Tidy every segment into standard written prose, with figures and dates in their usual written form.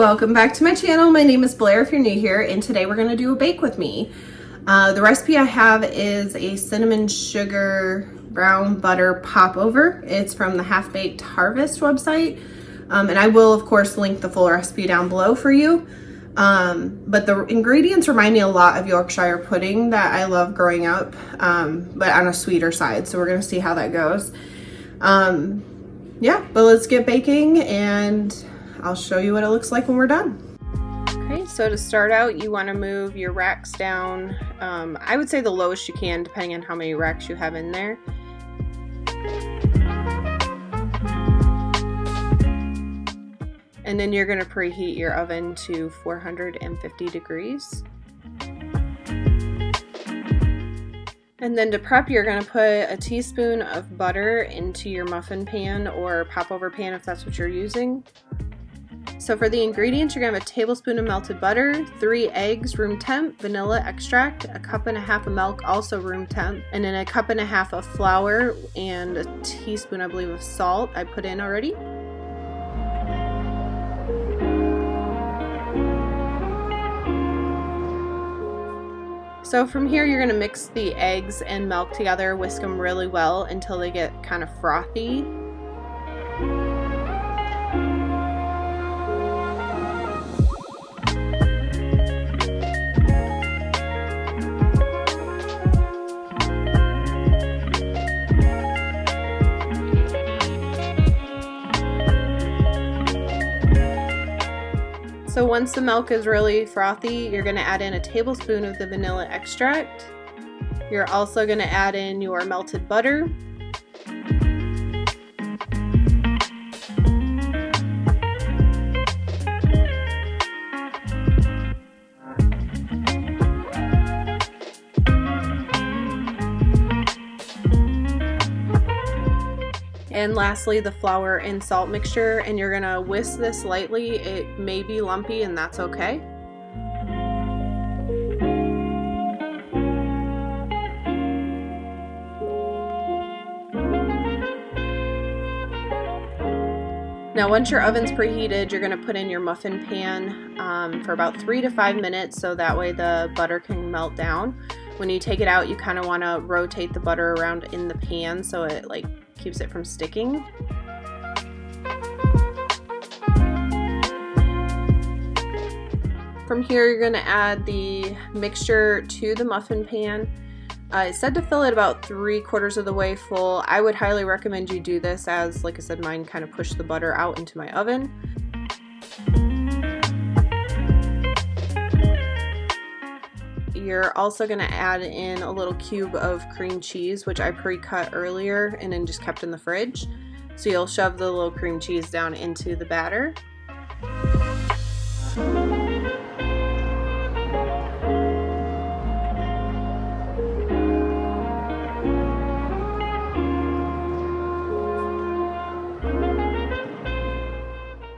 welcome back to my channel. My name is Blair if you're new here, and today we're going to do a bake with me. The recipe I have is a cinnamon sugar brown butter popover. It's from the Half Baked Harvest website, and I will of course link the full recipe down below for you. But the ingredients remind me a lot of Yorkshire pudding that I love growing up, but on a sweeter side, so we're going to see how that goes. Yeah, but let's get baking and I'll show you what it looks like when we're done. Okay, so to start out, you want to move your racks down. I would say the lowest you can, depending on how many racks you have in there. And then you're going to preheat your oven to 450 degrees. And then to prep, you're going to put a teaspoon of butter into your muffin pan or popover pan if that's what you're using. So for the ingredients, you're going to have a tablespoon of melted butter, 3 eggs, room temp, vanilla extract, a cup and a half of milk, also room temp, and then a cup and a half of flour and a teaspoon, I believe, of salt I put in already. So from here, you're going to mix the eggs and milk together, whisk them really well until they get kind of frothy. So once the milk is really frothy, you're going to add in a tablespoon of the vanilla extract. You're also going to add in your melted butter. And lastly, the flour and salt mixture, and you're gonna whisk this lightly. It may be lumpy, and that's okay. Now once your oven's preheated, you're gonna put in your muffin pan for about 3 to 5 minutes, so that way the butter can melt down. When you take it out, you kind of want to rotate the butter around in the pan so it keeps it from sticking. From here, you're going to add the mixture to the muffin pan. It said to fill it about 3/4 of the way full. I would highly recommend you do this, as like I said, mine kind of pushed the butter out into my oven. You're also going to add in a little cube of cream cheese, which I pre-cut earlier and then just kept in the fridge. So you'll shove the little cream cheese down into the batter.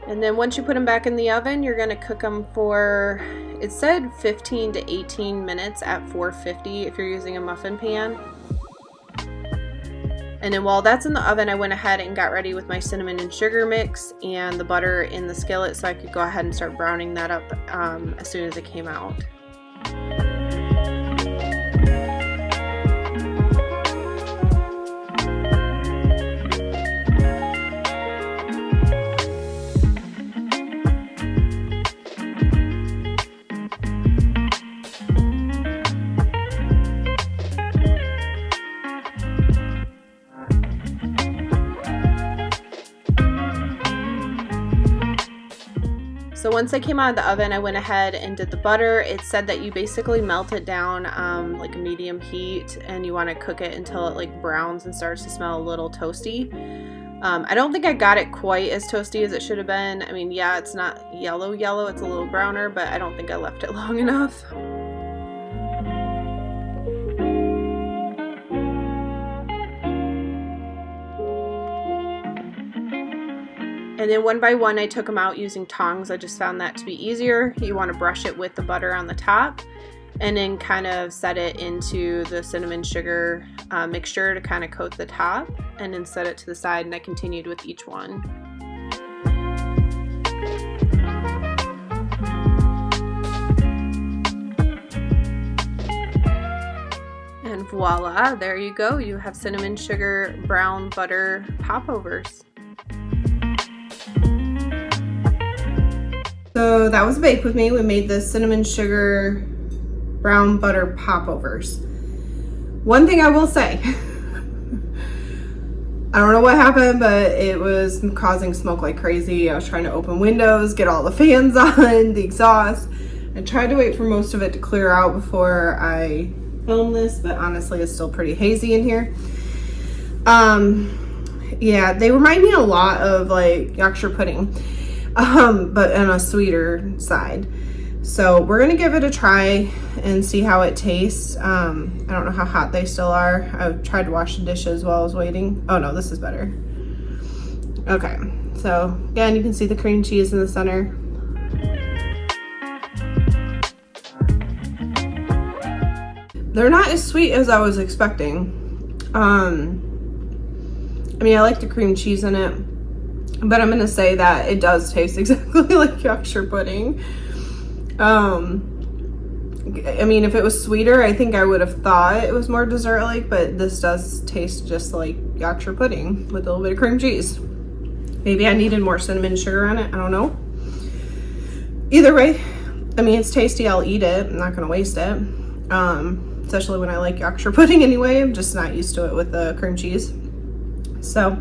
And then once you put them back in the oven, you're going to cook them for, it said 15 to 18 minutes at 450 if you're using a muffin pan. And then while that's in the oven, I went ahead and got ready with my cinnamon and sugar mix and the butter in the skillet so I could go ahead and start browning that up as soon as it came out. So once they came out of the oven, I went ahead and did the butter. It said that you basically melt it down like a medium heat, and you want to cook it until it browns and starts to smell a little toasty. I don't think I got it quite as toasty as it should have been. I mean, yeah, it's not yellow, it's a little browner, but I don't think I left it long enough. And then one by one I took them out using tongs. I just found that to be easier. You want to brush it with the butter on the top and then kind of set it into the cinnamon sugar mixture to kind of coat the top, and then set it to the side, and I continued with each one. And voila, there you go. You have cinnamon sugar brown butter popovers. So that was Bake With Me. We made the cinnamon sugar brown butter popovers. One thing I will say, I don't know what happened, but it was causing smoke like crazy. I was trying to open windows, get all the fans on, the exhaust. I tried to wait for most of it to clear out before I film this, but honestly it's still pretty hazy in here. Yeah, they remind me a lot of like Yorkshire pudding, but on a sweeter side. So we're gonna give it a try and see how it tastes. I don't know how hot they still are. I've tried to wash the dishes while I was waiting. Oh no, this is better. Okay, so again, you can see the cream cheese in the center. They're not as sweet as I was expecting. I mean, I like the cream cheese in it, but I'm gonna say that it does taste exactly like Yorkshire pudding. I mean, if it was sweeter, I think I would have thought it was more dessert-like, but this does taste just like Yorkshire pudding with a little bit of cream cheese. Maybe I needed more cinnamon sugar on it, I don't know. Either way, I mean, it's tasty, I'll eat it, I'm not gonna waste it. Especially when I like Yorkshire pudding anyway, I'm just not used to it with the cream cheese. So,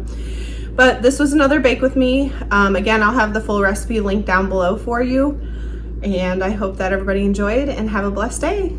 but this was another Bake With Me. Again, I'll have the full recipe linked down below for you. And I hope that everybody enjoyed and have a blessed day.